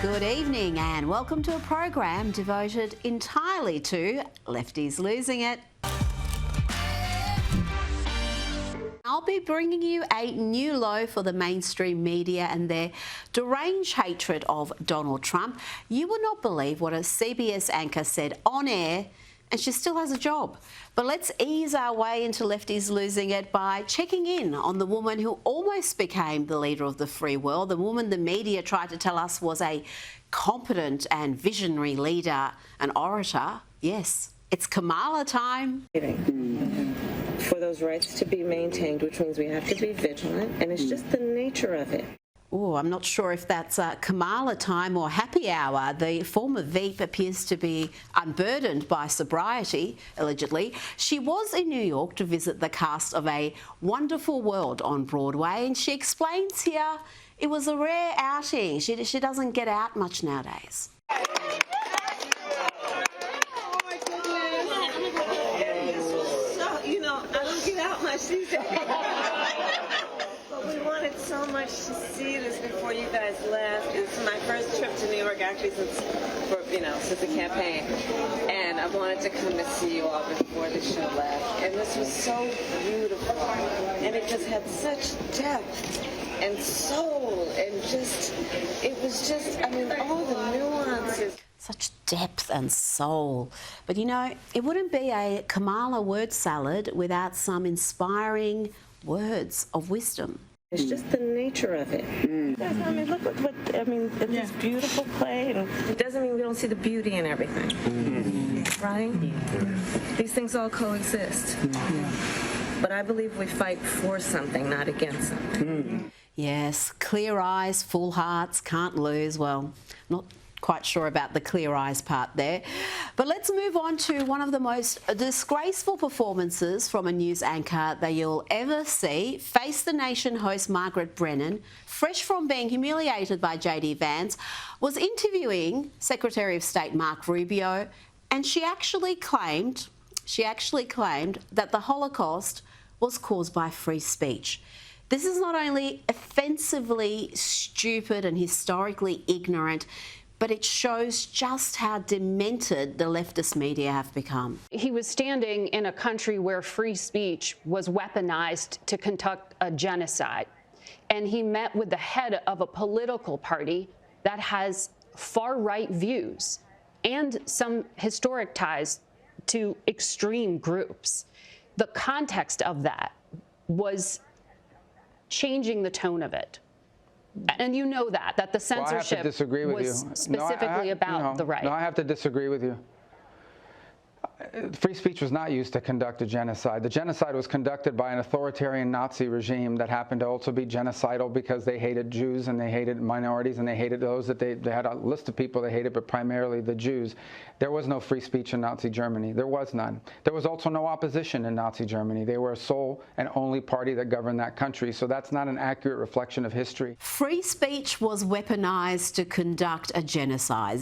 Good evening and welcome to a program devoted entirely to Lefties Losing It. I'll be bringing you a new low for the mainstream media and their deranged hatred of Donald Trump. You will not believe what a CBS anchor said on air, and she still has a job. But let's ease our way into Lefties Losing It by checking in on the woman who almost became the leader of the free world, the woman the media tried to tell us was a competent and visionary leader, an orator. Yes, it's Kamala time. For those rights to be maintained, which means we have to be vigilant, and it's just the nature of it. Oh, I'm not sure if that's Kamala time or happy hour. The former Veep appears to be unburdened by sobriety, allegedly. She was in New York to visit the cast of A Wonderful World on Broadway, and she explains here it was a rare outing. She doesn't get out much nowadays. These days. But we wanted so much to see this before you guys left. It's my first trip to New York actually since the campaign, and I wanted to come to see you all before the show left. And this was so beautiful, and it just had such depth and soul, and all the nuances. Such depth and soul. But you know, it wouldn't be a Kamala word salad without some inspiring words of wisdom. It's just the nature of it. It's this beautiful play. And it doesn't mean we don't see the beauty in everything, right? These things all coexist. But I believe we fight for something, not against something. Yes, clear eyes, full hearts, can't lose. Well, not quite sure about the clear eyes part there. But let's move on to one of the most disgraceful performances from a news anchor that you'll ever see. Face the Nation host Margaret Brennan, fresh from being humiliated by JD Vance, was interviewing Secretary of State Mark Rubio, and she actually claimed that the Holocaust was caused by free speech. This is not only offensively stupid and historically ignorant, but it shows just how demented the leftist media have become. He was standing in a country where free speech was weaponized to conduct a genocide. And he met with the head of a political party that has far-right views and some historic ties to extreme groups. The context of that was changing the tone of it. And you know that the censorship was specifically about the right. No, I have to disagree with you. Free speech was not used to conduct a genocide. The genocide was conducted by an authoritarian Nazi regime that happened to also be genocidal because they hated Jews and they hated minorities and they hated those that they had a list of people they hated, but primarily the Jews. There was no free speech in Nazi Germany. There was none. There was also no opposition in Nazi Germany. They were a sole and only party that governed that country. So that's not an accurate reflection of history. Free speech was weaponized to conduct a genocide.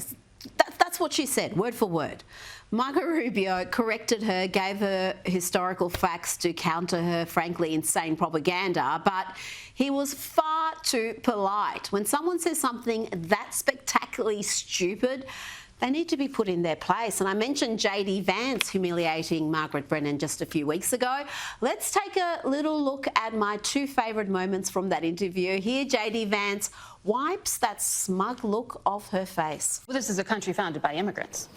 That's what she said, word for word. Margaret Rubio corrected her, gave her historical facts to counter her, frankly, insane propaganda, but he was far too polite. When someone says something that spectacularly stupid, they need to be put in their place. And I mentioned JD Vance humiliating Margaret Brennan just a few weeks ago. Let's take a little look at my two favourite moments from that interview. Here, JD Vance wipes that smug look off her face. Well, this is a country founded by immigrants.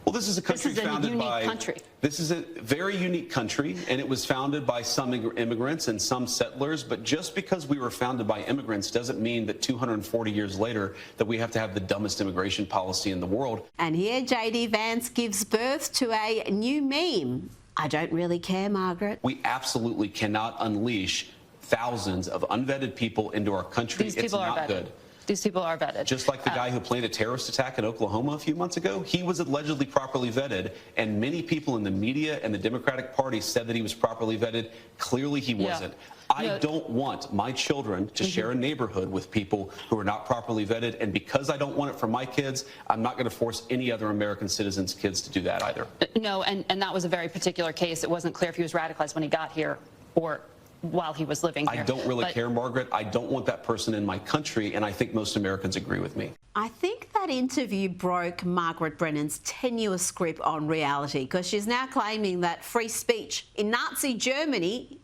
Well, this is a country founded by... This is a very unique country, and it was founded by some immigrants and some settlers. But just because we were founded by immigrants doesn't mean that 240 years later that we have to have the dumbest immigration policy in the world. And here, JD Vance gives birth to a new meme. I don't really care, Margaret. We absolutely cannot unleash thousands of unvetted people into our country. These people are vetted. Good. These people are vetted. Just like the guy who planned a terrorist attack in Oklahoma a few months ago, he was allegedly properly vetted, and many people in the media and the Democratic Party said that he was properly vetted. Clearly he wasn't. I don't want my children to share a neighborhood with people who are not properly vetted, and because I don't want it for my kids, I'm not going to force any other American citizens' kids to do that either. No, and that was a very particular case. It wasn't clear if he was radicalized when he got here or while he was living here. I don't really care, Margaret. I don't want that person in my country, and I think most Americans agree with me. I think that that interview broke Margaret Brennan's tenuous grip on reality, because she's now claiming that free speech in Nazi Germany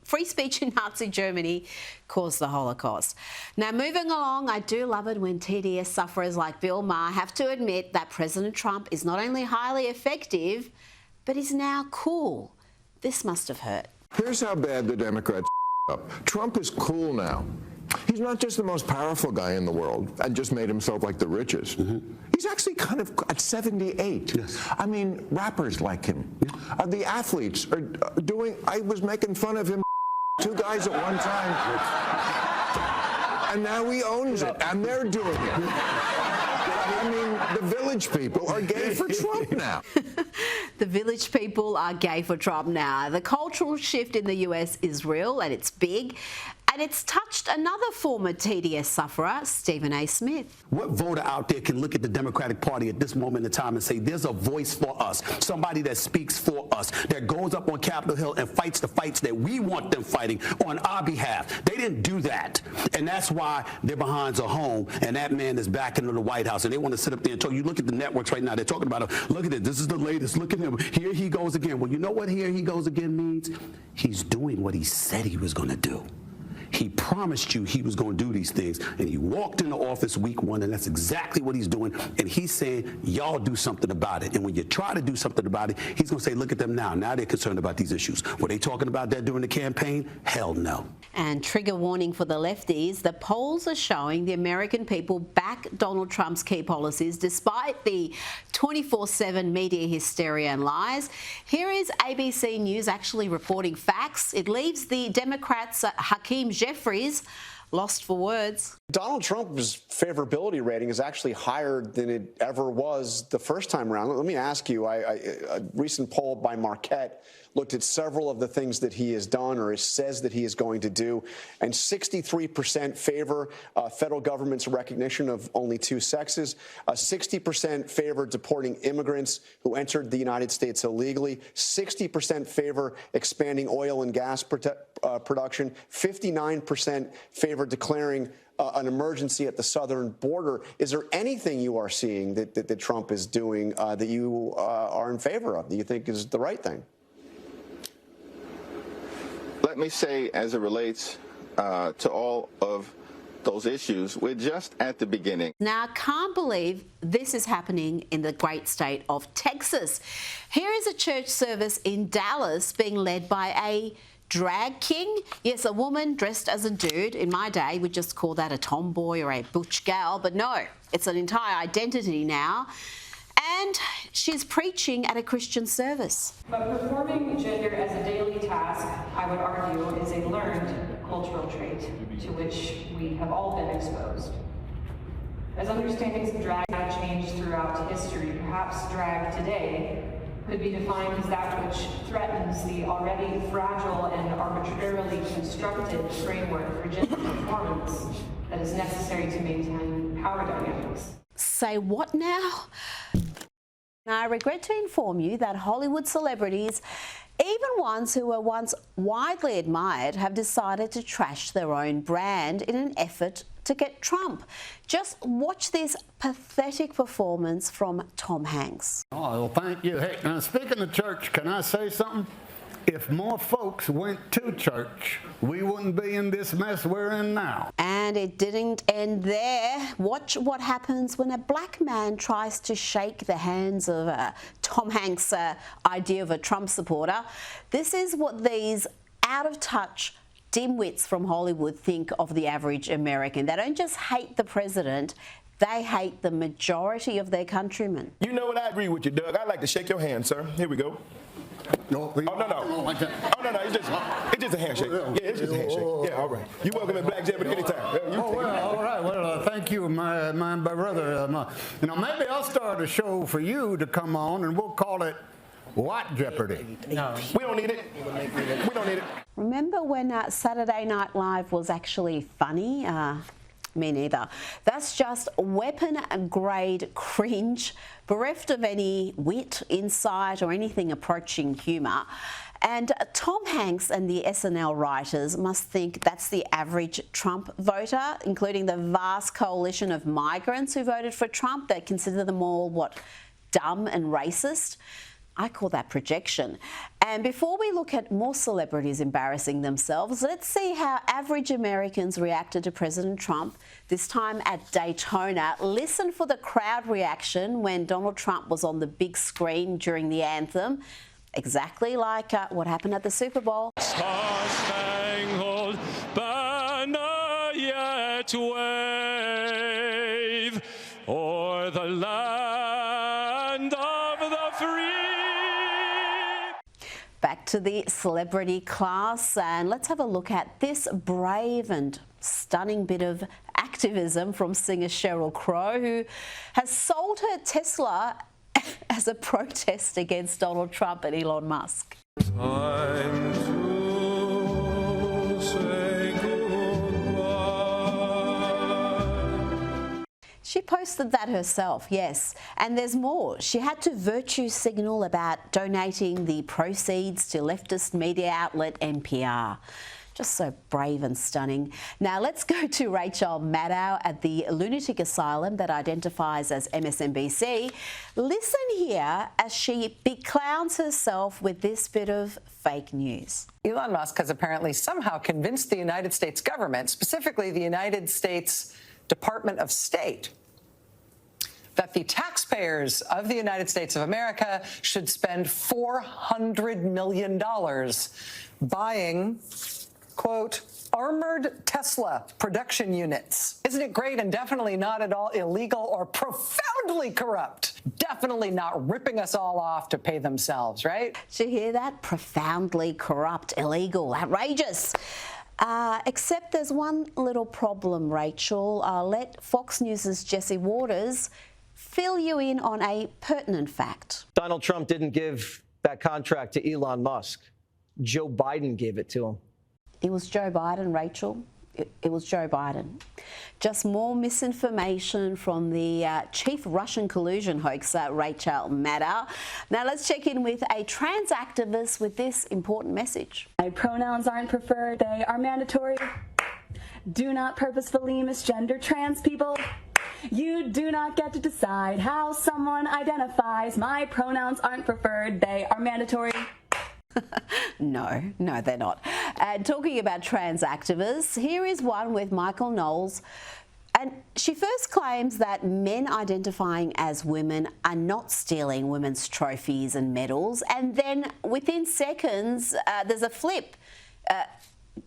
caused the Holocaust. Now, moving along, I do love it when TDS sufferers like Bill Maher have to admit that President Trump is not only highly effective, but is now cool. This must have hurt. Here's how bad the Democrats up. Trump is cool now. He's not just the most powerful guy in the world and just made himself like the richest. He's actually kind of at 78. Yes. I mean, rappers like him. The athletes are doing, I was making fun of him, two guys at one time. And now he owns it, and they're doing it. I mean, the village people are gay for Trump now. The village people are gay for Trump now. The cultural shift in the US is real, and it's big. And it's touched another former TDS sufferer, Stephen A. Smith. What voter out there can look at the Democratic Party at this moment in time and say, there's a voice for us, somebody that speaks for us, that goes up on Capitol Hill and fights the fights that we want them fighting on our behalf? They didn't do that. And that's why their behinds are home, and that man is back into the White House. And they want to sit up there and talk. You look at the networks right now, they're talking about, look at it, this is the latest, look at him, here he goes again. Well, you know what here he goes again means? He's doing what he said he was going to do. He promised you he was going to do these things, and he walked into office week one, and that's exactly what he's doing. And he's saying, y'all do something about it. And when you try to do something about it, he's going to say, look at them now. Now they're concerned about these issues. Were they talking about that during the campaign? Hell no. And trigger warning for the lefties, the polls are showing the American people back Donald Trump's key policies despite the 24/7 media hysteria and lies. Here is ABC News actually reporting facts. It leaves the Democrats' Hakeem Jeffries lost for words. Donald Trump's favorability rating is actually higher than it ever was the first time around. Let me ask you, a recent poll by Marquette looked at several of the things that he has done or says that he is going to do, and 63% favor federal government's recognition of only two sexes, 60% favor deporting immigrants who entered the United States illegally, 60% favor expanding oil and gas production, 59% favor declaring an emergency at the southern border. Is there anything you are seeing that Trump is doing that you are in favor of, that you think is the right thing? Let me say, as it relates to all of those issues, we're just at the beginning. Now, I can't believe this is happening in the great state of Texas. Here is a church service in Dallas being led by a drag king. Yes, a woman dressed as a dude. In my day, we'd just call that a tomboy or a butch gal, but no, it's an entire identity now. And she's preaching at a Christian service. But performing gender as a daily task, I would argue, is a learned cultural trait to which we have all been exposed. As understandings of drag have changed throughout history, perhaps drag today could be defined as that which threatens the already fragile and arbitrarily constructed framework for gender performance that is necessary to maintain power dynamics. Say what now? I regret to inform you that Hollywood celebrities, even ones who were once widely admired, have decided to trash their own brand in an effort to get Trump. Just watch this pathetic performance from Tom Hanks. Oh, well, thank you. Hey, now speaking of church, can I say something? If more folks went to church, we wouldn't be in this mess we're in now. And it didn't end there. Watch what happens when a black man tries to shake the hands of Tom Hanks' idea of a Trump supporter. This is what these out-of-touch dimwits from Hollywood think of the average American. They don't just hate the president, they hate the majority of their countrymen. You know what? I agree with you, Doug. I'd like to shake your hand, sir. Here we go. No, oh, no. Oh, no, it's just a handshake. Yeah, it's just a handshake. Yeah, all right. You're welcome at Black Jeopardy anytime. All right. Well, thank you, my brother. Maybe I'll start a show for you to come on, and we'll call it What Jeopardy? No. We don't need it. We don't need it. Remember when Saturday Night Live was actually funny? Me neither. That's just weapon-grade cringe, bereft of any wit, insight, or anything approaching humour. And Tom Hanks and the SNL writers must think that's the average Trump voter, including the vast coalition of migrants who voted for Trump that consider them all, what, dumb and racist. I call that projection. And before we look at more celebrities embarrassing themselves, let's see how average Americans reacted to President Trump, this time at Daytona. Listen for the crowd reaction when Donald Trump was on the big screen during the anthem, exactly like what happened at the Super Bowl. Star-spangled banner yet wave o'er the land of the free. Back to the celebrity class, and let's have a look at this brave and stunning bit of activism from singer Sheryl Crow, who has sold her Tesla as a protest against Donald Trump and Elon Musk. Time to say goodbye. She posted that herself, yes. And there's more. She had to virtue signal about donating the proceeds to leftist media outlet NPR. Just so brave and stunning. Now let's go to Rachel Maddow at the lunatic asylum that identifies as MSNBC. Listen here as she beclowns herself with this bit of fake news. Elon Musk has apparently somehow convinced the United States government, specifically the United States Department of State, that the taxpayers of the United States of America should spend $400 million buying, quote, armored Tesla production units. Isn't it great and definitely not at all illegal or profoundly corrupt? Definitely not ripping us all off to pay themselves, right? Did you hear that? Profoundly corrupt, illegal, outrageous. Except there's one little problem, Rachel. Let Fox News' Jesse Waters fill you in on a pertinent fact. Donald Trump didn't give that contract to Elon Musk. Joe Biden gave it to him. It was Joe Biden, Rachel. It was Joe Biden. Just more misinformation from the chief Russian collusion hoaxer, Rachel Maddow. Now let's check in with a trans activist with this important message. My pronouns aren't preferred, they are mandatory. Do not purposefully misgender trans people. You do not get to decide how someone identifies. My pronouns aren't preferred, they are mandatory. No, they're not. And talking about trans activists, here is one with Michael Knowles. And she first claims that men identifying as women are not stealing women's trophies and medals. And then within seconds, there's a flip.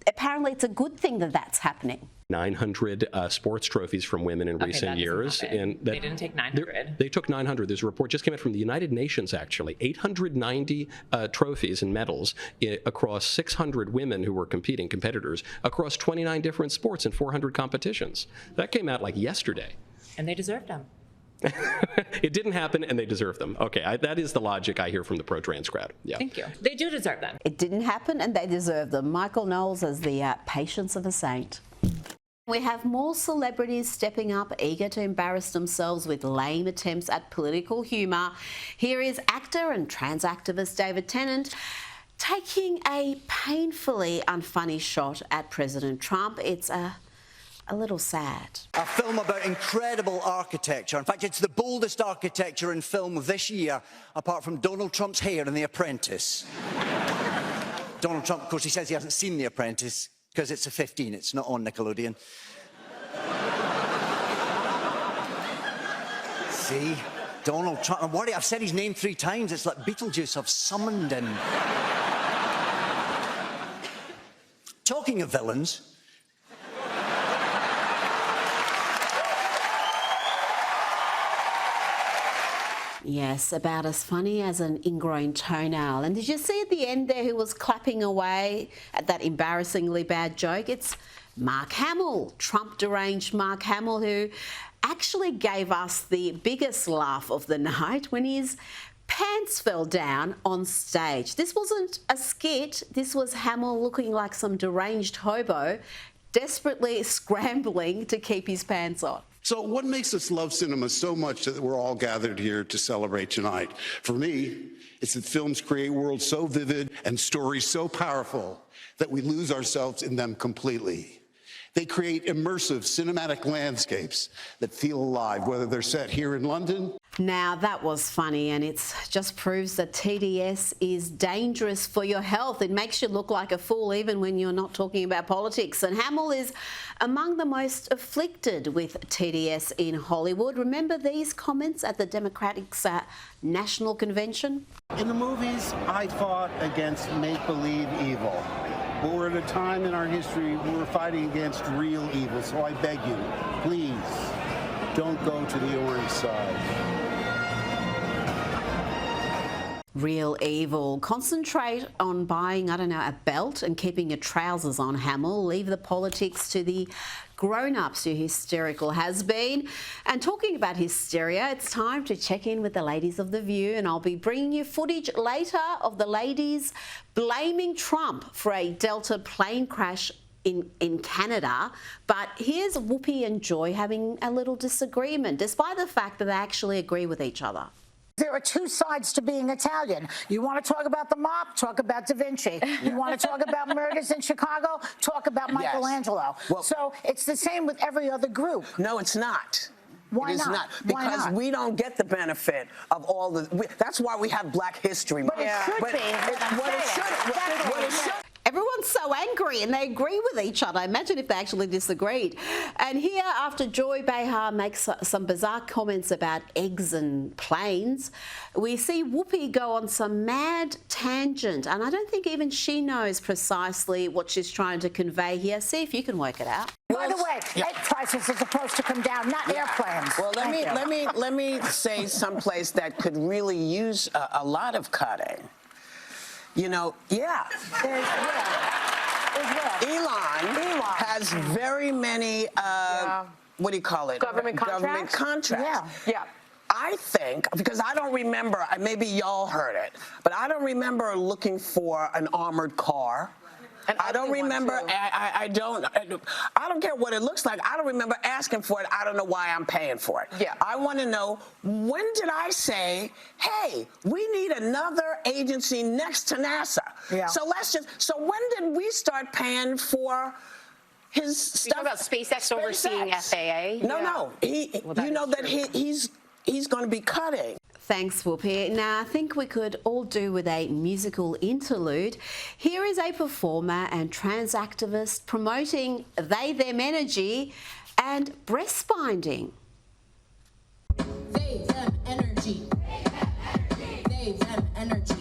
Apparently, it's a good thing that that's happening. 900 sports trophies from women in recent years. And they didn't take 900. They took 900. There's a report just came out from the United Nations, actually. 890 trophies and medals across 600 women who were competitors, across 29 different sports and 400 competitions. That came out like yesterday. And they deserved them. It didn't happen, and they deserve them. Okay, that is the logic I hear from the pro-trans crowd. Yeah. Thank you. They do deserve them. It didn't happen, and they deserve them. Michael Knowles as the patience of a saint. We have more celebrities stepping up, eager to embarrass themselves with lame attempts at political humour. Here is actor and trans activist David Tennant taking a painfully unfunny shot at President Trump. It's a little sad. A film about incredible architecture. In fact, it's the boldest architecture in film this year, apart from Donald Trump's hair in The Apprentice. Donald Trump, of course, he says he hasn't seen The Apprentice because it's a 15, it's not on Nickelodeon. See? Donald Trump. I'm worried, I've said his name 3 times. It's like Beetlejuice, I've summoned him. Talking of villains, Yes, about as funny as an ingrown toenail. And did you see at the end there who was clapping away at that embarrassingly bad joke? It's Mark Hamill, Trump deranged Mark Hamill, who actually gave us the biggest laugh of the night when his pants fell down on stage. This wasn't a skit. This was Hamill looking like some deranged hobo, desperately scrambling to keep his pants on. So what makes us love cinema so much that we're all gathered here to celebrate tonight? For me, It's that films create worlds so vivid and stories so powerful that we lose ourselves in them completely. They create immersive cinematic landscapes that feel alive, whether they're set here in London. Now, that was funny, and it just proves that TDS is dangerous for your health. It makes you look like a fool even when you're not talking about politics. And Hamill is among the most afflicted with TDS in Hollywood. Remember these comments at the Democratic's National Convention? In the movies, I fought against make-believe evil. But we're at a time in our history where we're fighting against real evil. So I beg you, please, don't go to the orange side. Real evil. Concentrate on buying, I don't know, a belt and keeping your trousers on, Hamill. Leave the politics to the grown-ups, you hysterical has-been. And talking about hysteria, it's time to check in with the ladies of The View, and I'll be bringing you footage later of the ladies blaming Trump for a Delta plane crash in Canada. But here's Whoopi and Joy having a little disagreement, despite the fact that they actually agree with each other. There are two sides to being Italian. You want to talk about the mob? Talk about Da Vinci. You want to talk about murders in Chicago? Talk about Michelangelo. Well, so it's the same with every other group. No, it's not. Why it is not? Because we don't get the benefit of all the. That's why we have Black History Month. But it should be. What it should. Everyone's so angry and they agree with each other. Imagine if they actually disagreed. And here, after Joy Behar makes some bizarre comments about eggs and planes, we see Whoopi go on some mad tangent. And I don't think even she knows precisely what she's trying to convey here. See if you can work it out. By the way, egg prices are supposed to come down, not airplanes. Well, let me say someplace that could really use a lot of cutting. You know, Elon has very many, what do you call it? Government contracts? Yeah. I think, because I don't remember, maybe y'all heard it, but I don't remember looking for an armored car. And I don't remember, I don't care what it looks like. I don't remember asking for it. I don't know why I'm paying for it. Yeah. I want to know, when did I say, hey, we need another agency next to NASA? Yeah. So when did we start paying for his stuff? About SpaceX overseeing FAA? No. You know that he's going to be cutting. Thanks, Whoopi. Now, I think we could all do with a musical interlude. Here is a performer and trans activist promoting they, them energy and breast binding. They, them energy. They, them energy.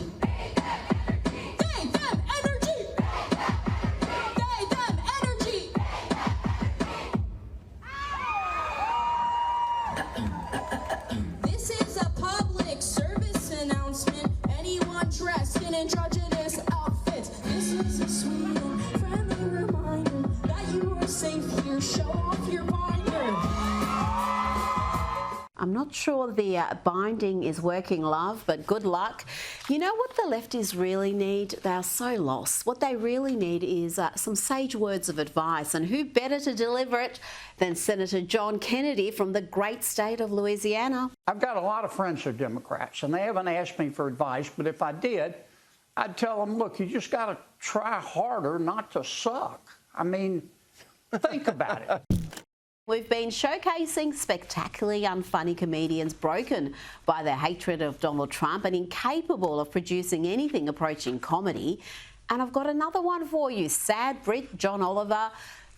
Dressed in androgynous outfits. This is a sweet and friendly reminder that you are safe here. Show off your binder. I'm not sure the binding is working, love, but good luck. You know what the lefties really need? They are so lost. What they really need is some sage words of advice, and who better to deliver it than Senator John Kennedy from the great state of Louisiana. I've got a lot of friends who are Democrats, and they haven't asked me for advice, but if I did, I'd tell them, look, you just got to try harder not to suck. I mean, think about it. We've been showcasing spectacularly unfunny comedians broken by their hatred of Donald Trump and incapable of producing anything approaching comedy. And I've got another one for you, sad Brit John Oliver.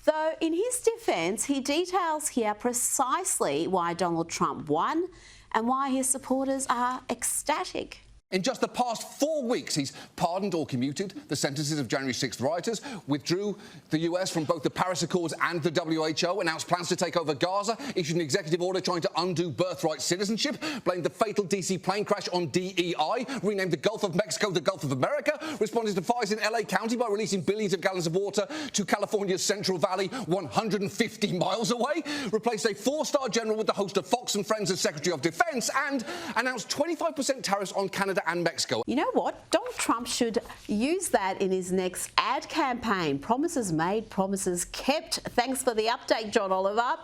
Though in his defence, he details here precisely why Donald Trump won and why his supporters are ecstatic. In just the past 4 weeks, he's pardoned or commuted the sentences of January 6th rioters, withdrew the US from both the Paris Accords and the WHO, announced plans to take over Gaza, issued an executive order trying to undo birthright citizenship, blamed the fatal DC plane crash on DEI, renamed the Gulf of Mexico the Gulf of America, responded to fires in LA County by releasing billions of gallons of water to California's Central Valley 150 miles away, replaced a 4-star general with the host of Fox and Friends as Secretary of Defense, and announced 25% tariffs on Canada and Mexico. You know what? Donald Trump should use that in his next ad campaign. Promises made, promises kept. Thanks for the update, John Oliver.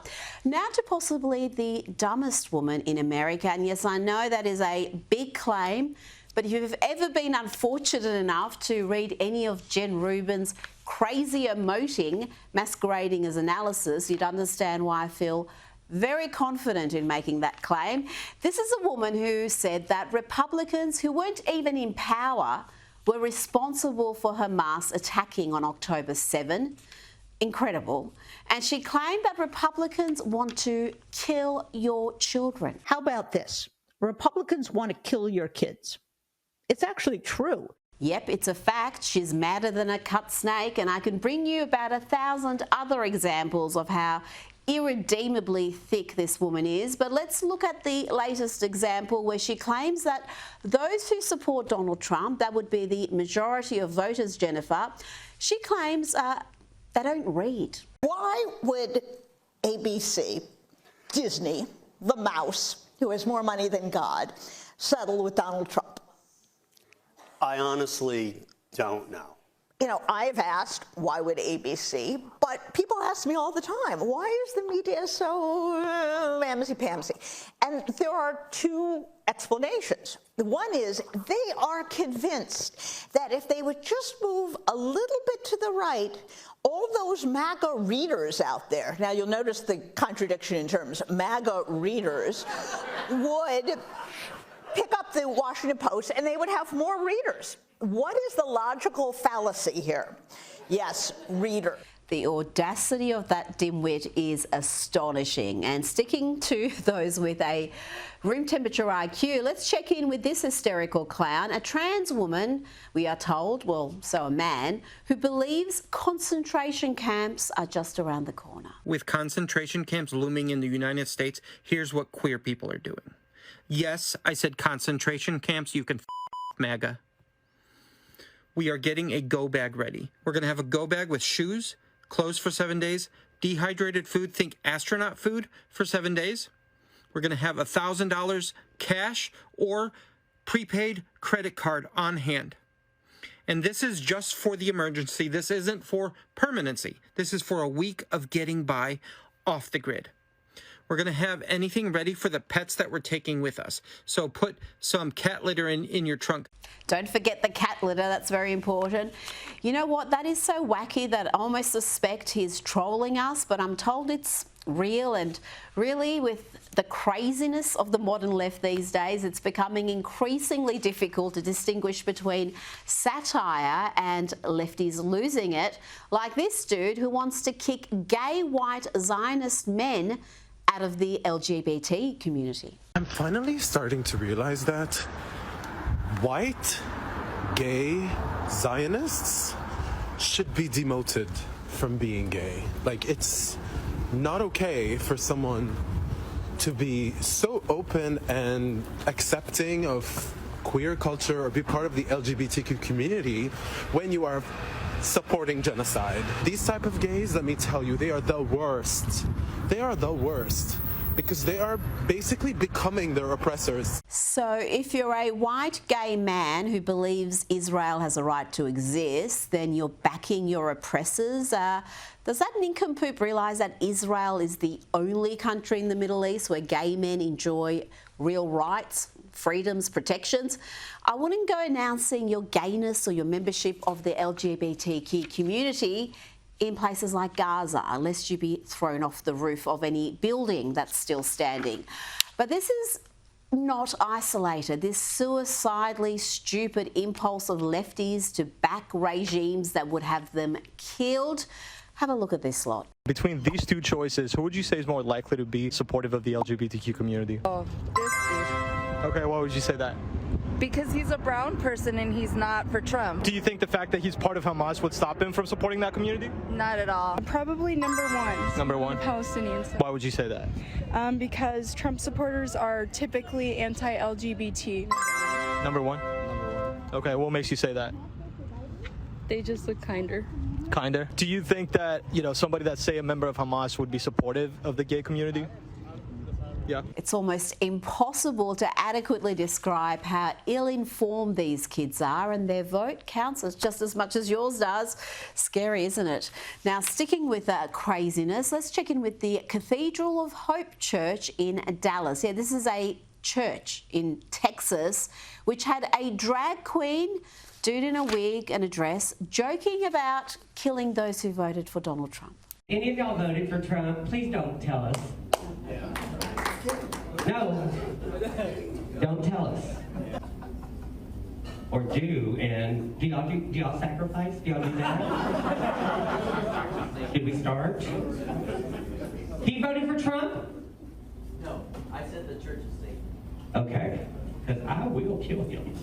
Now to possibly the dumbest woman in America. And yes, I know that is a big claim, But if you've ever been unfortunate enough to read any of Jen Rubin's crazy emoting masquerading as analysis, you'd understand why I feel very confident in making that claim. This is a woman who said that Republicans who weren't even in power were responsible for Hamas attacking on October 7. Incredible. And she claimed that Republicans want to kill your children. How about this? Republicans want to kill your kids. It's actually true. Yep, it's a fact. She's madder than a cut snake, and I can bring you about 1,000 other examples of how irredeemably thick this woman is. But let's look at the latest example where she claims that those who support Donald Trump, that would be the majority of voters, Jennifer, she claims they don't read. Why would ABC, Disney, the mouse, who has more money than God, settle with Donald Trump? I honestly don't know. You know, I've asked, why would ABC? But people ask me all the time, why is the media so mamsy-pamsy? And there are two explanations. One is they are convinced that if they would just move a little bit to the right, all those MAGA readers out there, now you'll notice the contradiction in terms, MAGA readers, would pick up the Washington Post and they would have more readers. What is the logical fallacy here? Yes, reader. The audacity of that dimwit is astonishing. And sticking to those with a room temperature IQ, let's check in with this hysterical clown, a trans woman, we are told, well, so a man, who believes concentration camps are just around the corner. With concentration camps looming in the United States, here's what queer people are doing. Yes, I said concentration camps, you can MAGA. We are getting a go bag ready. We're going to have a go bag with shoes, clothes for 7 days, dehydrated food, think astronaut food for 7 days. We're going to have $1,000 cash or prepaid credit card on hand. And this is just for the emergency. This isn't for permanency. This is for a week of getting by off the grid. We're going to have anything ready for the pets that we're taking with us. So put some cat litter in your trunk. Don't forget the cat litter, that's very important. You know what, that is so wacky that I almost suspect he's trolling us, but I'm told it's real. And really, with the craziness of the modern left these days, it's becoming increasingly difficult to distinguish between satire and lefties losing it, like this dude who wants to kick gay white Zionist men out of the LGBT community. I'm finally starting to realize that white, gay Zionists should be demoted from being gay. Like, it's not okay for someone to be so open and accepting of queer culture or be part of the LGBTQ community when you are supporting genocide. These type of gays, let me tell you, they are the worst. They are the worst because they are basically becoming their oppressors. So if you're a white gay man who believes Israel has a right to exist, then you're backing your oppressors. Does that nincompoop realise that Israel is the only country in the Middle East where gay men enjoy real rights, freedoms, protections? I wouldn't go announcing your gayness or your membership of the LGBTQ community in places like Gaza, unless you be thrown off the roof of any building that's still standing. But this is not isolated. This suicidally stupid impulse of lefties to back regimes that would have them killed. Have a look at this lot. Between these two choices, who would you say is more likely to be supportive of the LGBTQ community? Oh, this dude. Okay, why would you say that? Because he's a brown person and he's not for Trump. Do you think the fact that he's part of Hamas would stop him from supporting that community? Not at all. Probably number one. Number one? Palestinians. Why would you say that? Because Trump supporters are typically anti-LGBT. Number one? Okay, what makes you say that? They just look kinder. Kinder? Do you think that, somebody that's, say, a member of Hamas would be supportive of the gay community? Yeah. It's almost impossible to adequately describe how ill-informed these kids are, and their vote counts just as much as yours does. Scary, isn't it? Now, sticking with craziness, let's check in with the Cathedral of Hope Church in Dallas. Yeah, this is a church in Texas, which had a drag queen, dude in a wig and a dress, joking about killing those who voted for Donald Trump. Any of y'all voted for Trump? Please don't tell us. No, don't tell us. Or do, and do y'all sacrifice? Do y'all do that? Did we start? He voted for Trump? No, I said the church is safe. Okay, because I will kill him.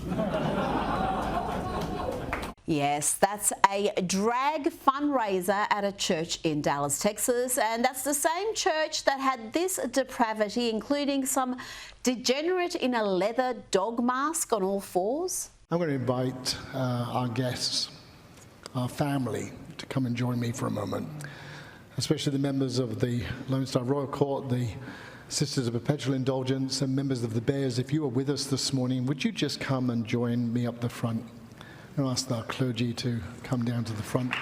Yes, that's a drag fundraiser at a church in Dallas, Texas, and that's the same church that had this depravity, including some degenerate in a leather dog mask on all fours. I'm going to invite our guests, our family, to come and join me for a moment, especially the members of the Lone Star Royal Court, the Sisters of Perpetual Indulgence, and members of the Bears. If you are with us this morning, would you just come and join me up the front? I'm going to ask our clergy to come down to the front.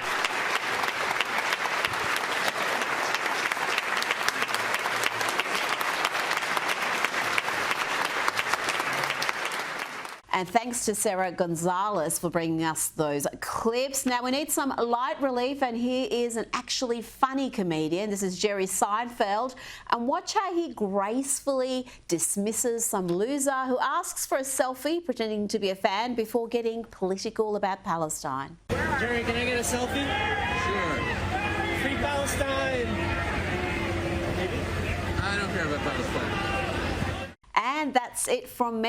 And thanks to Sarah Gonzalez for bringing us those clips. Now we need some light relief, and here is an actually funny comedian. This is Jerry Seinfeld, and watch how he gracefully dismisses some loser who asks for a selfie pretending to be a fan before getting political about Palestine. Jerry, can I get a selfie? Sure. Free Palestine! I don't care about Palestine. And that's it from me.